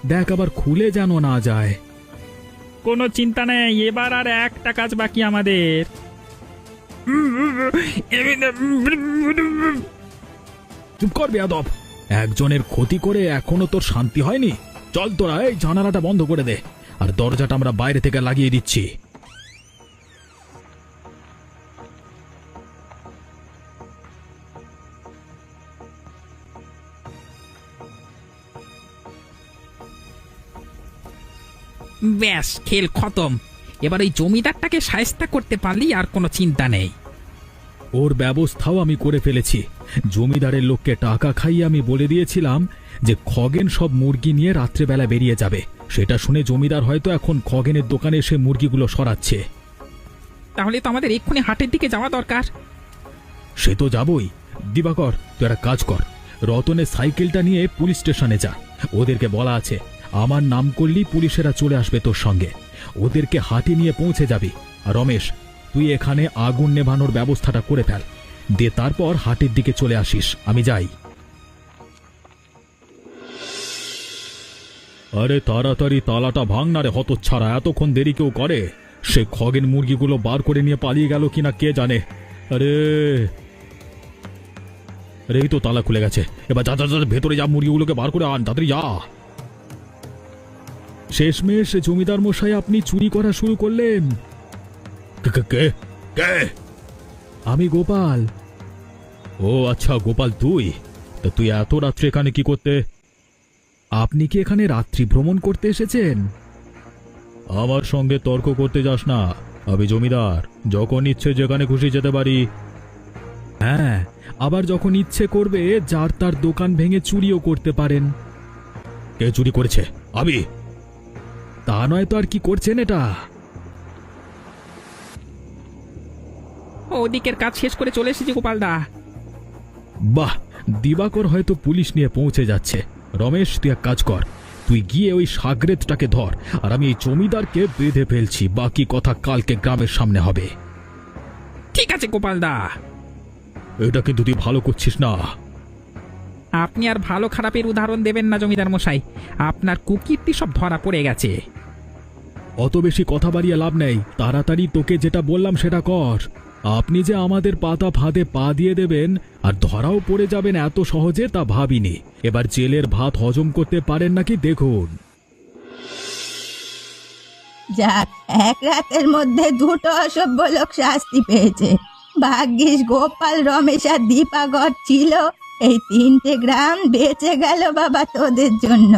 দেখ আবার খুলে যেন না যায়। কোনো চিন্তা নেই, এবার আর একটা কাজ বাকি আমাদের। চুপ কর বেয়াদব, একজনের ক্ষতি করে এখনো তোর শান্তি হয়নি? চল তোরা এই জানালাটা বন্ধ করে দে, আর দরজাটা আমরা বাইরে থেকে লাগিয়ে দিচ্ছি। ব্যাস, খেল খতম। এবার ওই জমিদারটাকে শায়েস্তা করতে পারলি আর কোনো চিন্তা নেই। ওর ব্যবস্থাও আমি করে ফেলেছি। জমিদারের লোককে টাকা খাইয়ে আমি বলে দিয়েছিলাম যে খগেন সব মুরগি নিয়ে রাত্রেবেলা বেরিয়ে যাবে। সেটা শুনে জমিদার হয়তো এখন খগেনের দোকানে এসে মুরগিগুলো সরাচ্ছে। তাহলে তো আমাদের এক্ষুনি হাটের দিকে যাওয়া দরকার। সে তো যাবই। দিবাকর, তুই একটা কাজ কর, রতনের সাইকেলটা নিয়ে পুলিশ স্টেশনে যা। ওদেরকে বলা আছে আমার নাম করলেই পুলিশেরা চলে আসবে তোর সঙ্গে। ওদেরকে হাটে নিয়ে পৌঁছে যাবি। আর রমেশ, তুই এখানে আগুন নেভানোর ব্যবস্থাটা করে ফেল, দিয়ে তারপর হাটের দিকে চলে আসিস। আমি যাই। আরে তাড়াতাড়ি তালাটা ভাঙ না রে হতচ্ছাড়া, এতক্ষণ দেরি কেউ করে? সে খগেন মুরগিগুলো বার করে নিয়ে পালিয়ে গেল কিনা কে জানে। আরে আরে এই তো তালা খুলে গেছে। এবার যা যা যা, ভেতরে যা, মুরগিগুলোকে বার করে আন, তাড়াতাড়ি যা। শেষমেশ জমিদার মশাই আপনি চুরি করা শুরু করলেন। কে? আমি গোপাল। ও আচ্ছা গোপাল, তুই তা তুই এত রাত্রে এখানে কি করতে? আপনি কি এখানে রাত্রি ভ্রমণ করতে এসেছেন? আমার সঙ্গে তর্ক করতে যাস না, আমি জমিদার, যখন ইচ্ছে যেখানে খুশি যেতে পারি। হ্যাঁ, আবার যখন ইচ্ছে করবে যার তার দোকান ভেঙে চুরিও করতে পারেন। কে চুরি করেছে? আমি। তা নয় তো আর কি করছেন এটা? ওদিকের কাজ শেষ করে চলে এসেছি গোপালদা। বাহ, দিবাকর হয়তো পুলিশ নিয়ে পৌঁছে যাচ্ছে। রমেশ, তুই এক কাজ কর, তুই গিয়ে ওই সাগরেদটাকে ধর, আর আমি এই জমিদারকে বেঁধে ফেলছি। বাকি কথা কালকে গ্রামের সামনে হবে। ঠিক আছে গোপালদা। এটা কিন্তু তুই ভালো করছিস না। আপনি আর ভালো খারাপের উদাহরণ দেবেন না জমিদার মশাই, আপনার কুকীর্তি সব ধরা পড়ে গেছে। অত বেশি কথা বাড়িয়ে লাভ নেই, তাড়াতাড়ি তোকে যেটা বললাম সেটা কর। আপনি যে আমাদের পাতা ফাঁদে পা দিয়ে দেবেন আর ধরাও পড়ে যাবেন এত সহজে তা ভাবিনি। এবার জেলের ভাত হজম করতে পারেন নাকি দেখুন। যাক, এক রাতের মধ্যে দুটো অসভ্য লোক শাস্তি পেয়েছে। ভাগ্যিস গোপাল, রমেশ আর দীপাকর ছিল, এই তিনটে গ্রাম বেঁচে গেল বাবা তোদের জন্য।